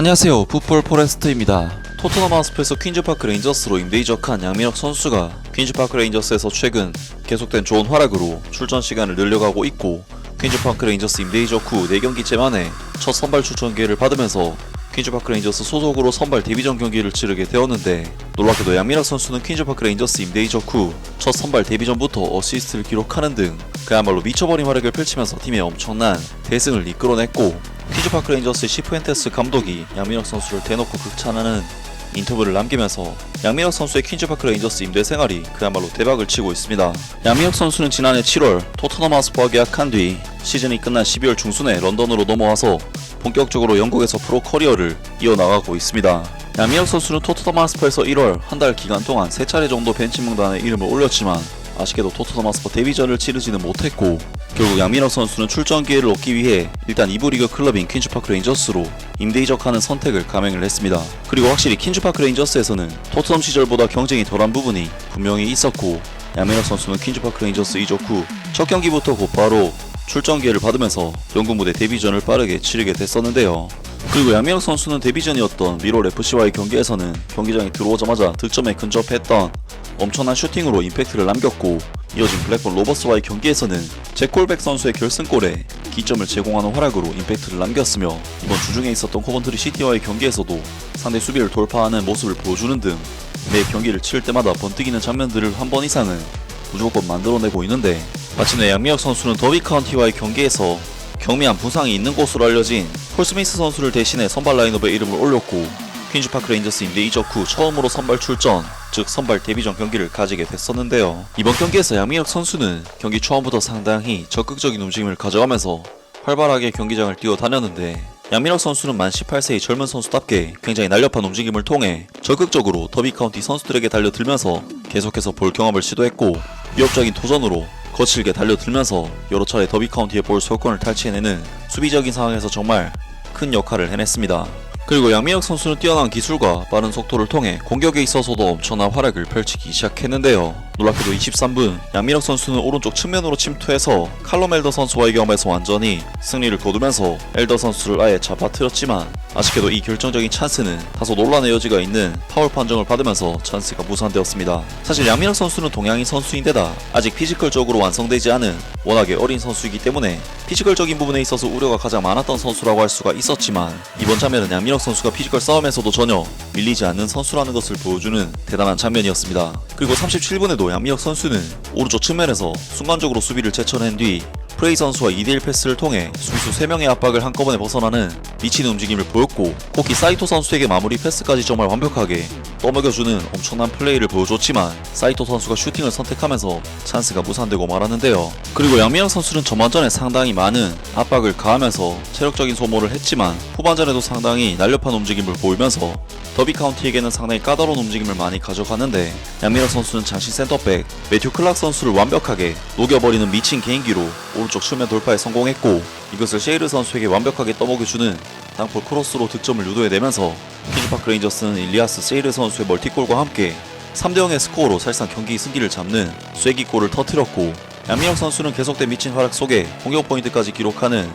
안녕하세요, 풋볼 포레스트입니다. 토트넘 하스프에서 퀸즈파크 레인저스로 임대 이적한 양민혁 선수가 퀸즈파크 레인저스에서 최근 계속된 좋은 활약으로 출전 시간을 늘려가고 있고, 퀸즈파크 레인저스 임대 이적 후 4경기째 만에 첫 선발 출전 기회를 받으면서 퀸즈파크 레인저스 소속으로 선발 데뷔전 경기를 치르게 되었는데, 놀랍게도 양민혁 선수는 퀸즈파크 레인저스 임대 이적 후 첫 선발 데뷔전부터 어시스트를 기록하는 등 그야말로 미쳐버린 활약을 펼치면서 팀의 엄청난 대승을 이끌어냈고, 퀸즈파크 레인저스의 시푸엔테스 감독이 양민혁 선수를 대놓고 극찬하는 인터뷰를 남기면서 양민혁 선수의 퀸즈파크 레인저스 임대 생활이 그야말로 대박을 치고 있습니다. 양민혁 선수는 지난해 7월 토트넘 하스퍼와 계약한 뒤 시즌이 끝난 12월 중순에 런던으로 넘어와서 본격적으로 영국에서 프로 커리어를 이어나가고 있습니다. 양민혁 선수는 토트넘 하스퍼에서 1월 한 달 기간 동안 3차례 정도 벤치 명단에 이름을 올렸지만 아쉽게도 토트넘 하스퍼 데뷔전을 치르지는 못했고, 결국 양민혁 선수는 출전 기회를 얻기 위해 일단 2부 리그 클럽인 퀸즈파크 레인저스로 임대 이적하는 선택을 감행을 했습니다. 그리고 확실히 퀸즈파크 레인저스에서는 토트넘 시절보다 경쟁이 덜한 부분이 분명히 있었고, 양민혁 선수는 퀸즈파크 레인저스 이적 후 첫 경기부터 곧바로 출전 기회를 받으면서 영국 무대 데뷔전을 빠르게 치르게 됐었는데요. 그리고 양민혁 선수는 데뷔전이었던 미롤 FC와의 경기에서는 경기장에 들어오자마자 득점에 근접했던 엄청난 슈팅으로 임팩트를 남겼고, 이어진 블랙번 로버스와의 경기에서는 잭콜백 선수의 결승골에 기점을 제공하는 활약으로 임팩트를 남겼으며, 이번 주중에 있었던 코번트리 시티와의 경기에서도 상대 수비를 돌파하는 모습을 보여주는 등 매 경기를 치를 때마다 번뜩이는 장면들을 한 번 이상은 무조건 만들어내고 있는데, 마침내 양민혁 선수는 더비 카운티와의 경기에서 경미한 부상이 있는 것으로 알려진 폴 스미스 선수를 대신해 선발 라인업에 이름을 올렸고, 퀸즈파크 레인저스 임대 이적 후 처음으로 선발 출전, 즉 선발 데뷔전 경기를 가지게 됐었는데요. 이번 경기에서 양민혁 선수는 경기 초반부터 상당히 적극적인 움직임을 가져가면서 활발하게 경기장을 뛰어다녔는데, 양민혁 선수는 만 18세의 젊은 선수답게 굉장히 날렵한 움직임을 통해 적극적으로 더비 카운티 선수들에게 달려들면서 계속해서 볼 경험을 시도했고, 위협적인 도전으로 거칠게 달려들면서 여러 차례 더비 카운티의 볼 소유권을 탈취해내는 수비적인 상황에서 정말 큰 역할을 해냈습니다. 그리고 양민혁 선수는 뛰어난 기술과 빠른 속도를 통해 공격에 있어서도 엄청난 활약을 펼치기 시작했는데요. 놀랍게도 23분 양민혁 선수는 오른쪽 측면으로 침투해서 칼럼 엘더 선수와의 경험에서 완전히 승리를 거두면서 엘더 선수를 아예 잡아뜨렸지만, 아쉽게도 이 결정적인 찬스는 다소 논란의 여지가 있는 파울 판정을 받으면서 찬스가 무산되었습니다. 사실 양민혁 선수는 동양인 선수인데다 아직 피지컬적으로 완성되지 않은 워낙에 어린 선수이기 때문에 피지컬적인 부분에 있어서 우려가 가장 많았던 선수라고 할 수가 있었지만, 이번 장면은 양민혁 선수가 피지컬 싸움에서도 전혀 밀리지 않는 선수라는 것을 보여주는 대단한 장면이었습니다. 그리고 37분에도 양민혁 선수는 오른쪽 측면에서 순간적으로 수비를 제쳐낸 뒤 프레이 선수와 2대1 패스를 통해 수비수 3명의 압박을 한꺼번에 벗어나는 미친 움직임을 보였고, 특히 사이토 선수에게 마무리 패스까지 정말 완벽하게 떠먹여주는 엄청난 플레이를 보여줬지만, 사이토 선수가 슈팅을 선택하면서 찬스가 무산되고 말았는데요. 그리고 양민혁 선수는 전반전에 상당히 많은 압박을 가하면서 체력적인 소모를 했지만, 후반전에도 상당히 날렵한 움직임을 보이면서 더비 카운티에게는 상당히 까다로운 움직임을 많이 가져가는데, 양민혁 선수는 장신 센터백 매튜 클락 선수를 완벽하게 녹여버리는 미친 개인기로 오른쪽 측면 돌파에 성공했고, 이것을 셰이르 선수에게 완벽하게 떠먹여주는 땅볼 크로스로 득점을 유도해내면서 퀸즈파크 레인저스는 일리아스 셰이르 선수의 멀티골과 함께 3대0의 스코어로 사실상 경기 승기를 잡는 쐐기골을 터뜨렸고, 양민혁 선수는 계속된 미친 활약 속에 공격 포인트까지 기록하는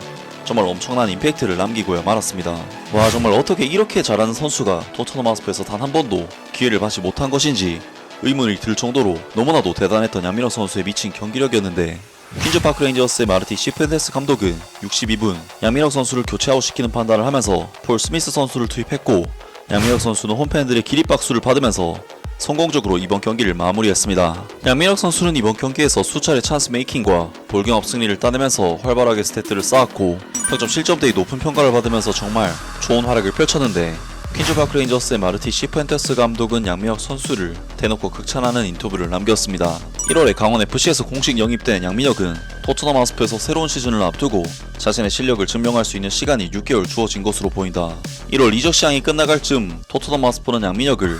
정말 엄청난 임팩트를 남기고야 말았습니다. 와, 정말 어떻게 이렇게 잘하는 선수가 토트넘 하스퍼에서 단 한 번도 기회를 받지 못한 것인지 의문이 들 정도로 너무나도 대단했던 양민혁 선수의 미친 경기력이었는데, 퀸즈파크 레인저스의 마르티 시푸엔테스 감독은 62분 양민혁 선수를 교체 아웃시키는 판단을 하면서 폴 스미스 선수를 투입했고, 양민혁 선수는 홈팬들의 기립박수를 받으면서 성공적으로 이번 경기를 마무리했습니다. 양민혁 선수는 이번 경기에서 수차례 찬스 메이킹과 볼경합 승리를 따내면서 활발하게 스탯들을 쌓았고, 평점 실점대의 높은 평가를 받으면서 정말 좋은 활약을 펼쳤는데, 퀸즈파크 레인저스의 마르티 시푸엔테스 감독은 양민혁 선수를 대놓고 극찬하는 인터뷰를 남겼습니다. 1월에 강원FC에서 공식 영입된 양민혁은 토트넘 하스퍼에서 새로운 시즌을 앞두고 자신의 실력을 증명할 수 있는 시간이 6개월 주어진 것으로 보인다. 1월 이적 시장이 끝나갈 즈음 토트넘 하스퍼는 양민혁을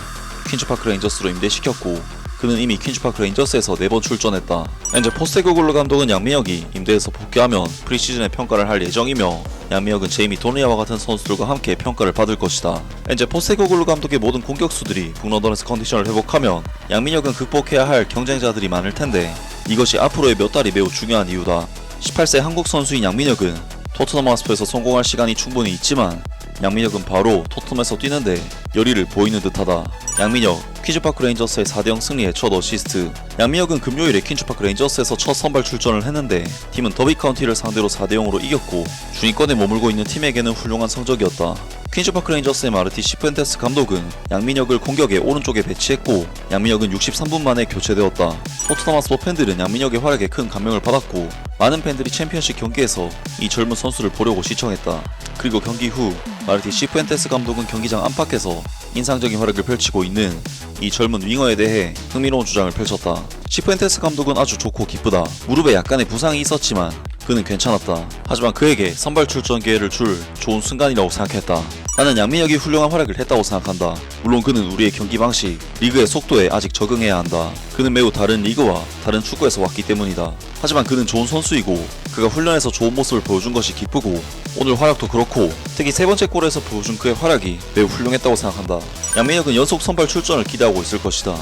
퀸즈파크 레인저스로 임대시켰고, 그는 이미 퀸즈파크 레인저스에서 4번 출전했다. 현재 포스테코글루 감독은 양민혁이 임대에서 복귀하면 프리시즌에 평가를 할 예정이며, 양민혁은 제이미 도니아와 같은 선수들과 함께 평가를 받을 것이다. 현재 포스테코글루 감독의 모든 공격수들이 북런던에서 컨디션을 회복하면 양민혁은 극복해야 할 경쟁자들이 많을 텐데, 이것이 앞으로의 몇 달이 매우 중요한 이유다. 18세 한국 선수인 양민혁은 토트넘 하스퍼에서 성공할 시간이 충분히 있지만 양민혁은 바로 토트넘에서 뛰는데 열의를 보이는 듯하다. 양민혁 퀸즈파크 레인저스의 4대0 승리에 첫 어시스트. 양민혁은 금요일에 퀸즈파크 레인저스에서 첫 선발 출전을 했는데 팀은 더비 카운티를 상대로 4대0으로 이겼고 중위권에 머물고 있는 팀에게는 훌륭한 성적이었다. 퀸즈파크 레인저스의 마르티 시프엔테스 감독은 양민혁을 공격의 오른쪽에 배치했고 양민혁은 63분 만에 교체되었다. 토트넘 핫스퍼 팬들은 양민혁의 활약에 큰 감명을 받았고 많은 팬들이 챔피언십 경기에서 이 젊은 선수를 보려고 시청했다. 그리고 경기 후 마르티 시프엔테스 감독은 경기장 안팎에서 인상적인 활약을 펼치고 있는 이 젊은 윙어에 대해 흥미로운 주장을 펼쳤다. 시프엔테스 감독은 아주 좋고 기쁘다. 무릎에 약간의 부상이 있었지만 그는 괜찮았다. 하지만 그에게 선발 출전 기회를 줄 좋은 순간이라고 생각했다. 나는 양민혁이 훌륭한 활약을 했다고 생각한다. 물론 그는 우리의 경기 방식, 리그의 속도에 아직 적응해야 한다. 그는 매우 다른 리그와 다른 축구에서 왔기 때문이다. 하지만 그는 좋은 선수이고 그가 훈련에서 좋은 모습을 보여준 것이 기쁘고 오늘 활약도 그렇고 특히 세 번째 골에서 보여준 그의 활약이 매우 훌륭했다고 생각한다. 양민혁은 연속 선발 출전을 기대하고 있을 것이다.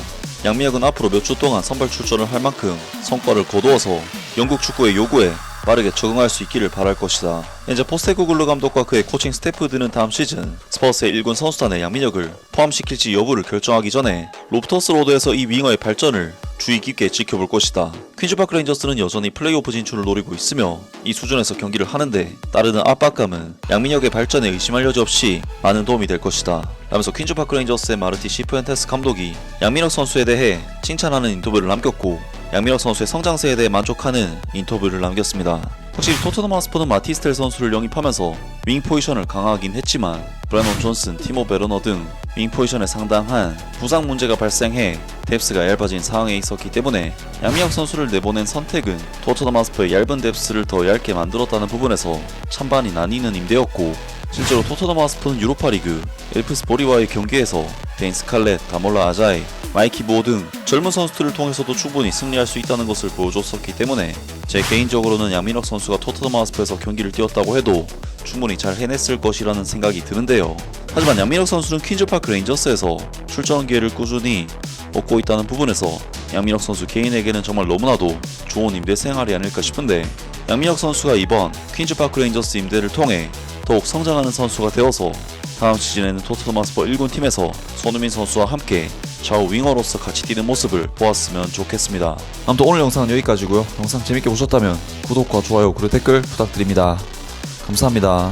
양민혁은 앞으로 몇 주 동안 선발 출전을 할 만큼 성과를 거두어서 영국 축구의 요구에 빠르게 적응할 수 있기를 바랄 것이다. 현재 포스테코글루 감독과 그의 코칭 스태프들은 다음 시즌 스퍼스의 1군 선수단에 양민혁을 포함시킬지 여부를 결정하기 전에 로프터스 로드에서 이 윙어의 발전을 주의 깊게 지켜볼 것이다. 퀸즈파크 레인저스는 여전히 플레이오프 진출을 노리고 있으며 이 수준에서 경기를 하는데 따르는 압박감은 양민혁의 발전에 의심할 여지 없이 많은 도움이 될 것이다. 라면서 퀸즈파크 레인저스의 마르티 시프엔테스 감독이 양민혁 선수에 대해 칭찬하는 인터뷰를 남겼고 양민혁 선수의 성장세에 대해 만족하는 인터뷰를 남겼습니다. 확실히 토트넘 핫스퍼는 마티스텔 선수를 영입하면서 윙 포지션을 강화하긴 했지만 브래넌 존슨, 티모 베르너 등 윙 포지션에 상당한 부상 문제가 발생해 뎁스가 얇아진 상황에 있었기 때문에 양민혁 선수를 내보낸 선택은 토트넘 핫스퍼의 얇은 뎁스를 더 얇게 만들었다는 부분에서 찬반이 나뉘는 임대였고 실제로 토트넘 핫스퍼는 유로파리그 엘프스보리와의 경기에서 데인 스칼렛, 다몰라 아자이, 마이키 보어 등 젊은 선수들을 통해서도 충분히 승리할 수 있다는 것을 보여줬었기 때문에 제 개인적으로는 양민혁 선수가 토트넘 핫스퍼에서 경기를 뛰었다고 해도 충분히 잘 해냈을 것이라는 생각이 드는데요. 하지만 양민혁 선수는 퀸즈파크 레인저스에서 출전 기회를 꾸준히 얻고 있다는 부분에서 양민혁 선수 개인에게는 정말 너무나도 좋은 임대 생활이 아닐까 싶은데 양민혁 선수가 이번 퀸즈파크 레인저스 임대를 통해 더욱 성장하는 선수가 되어서 다음 시즌에는 토트넘 핫스퍼 1군 팀에서 손흥민 선수와 함께 좌우 윙어로서 같이 뛰는 모습을 보았으면 좋겠습니다. 아무튼 오늘 영상은 여기까지고요. 영상 재밌게 보셨다면 구독과 좋아요 그리고 댓글 부탁드립니다. 감사합니다.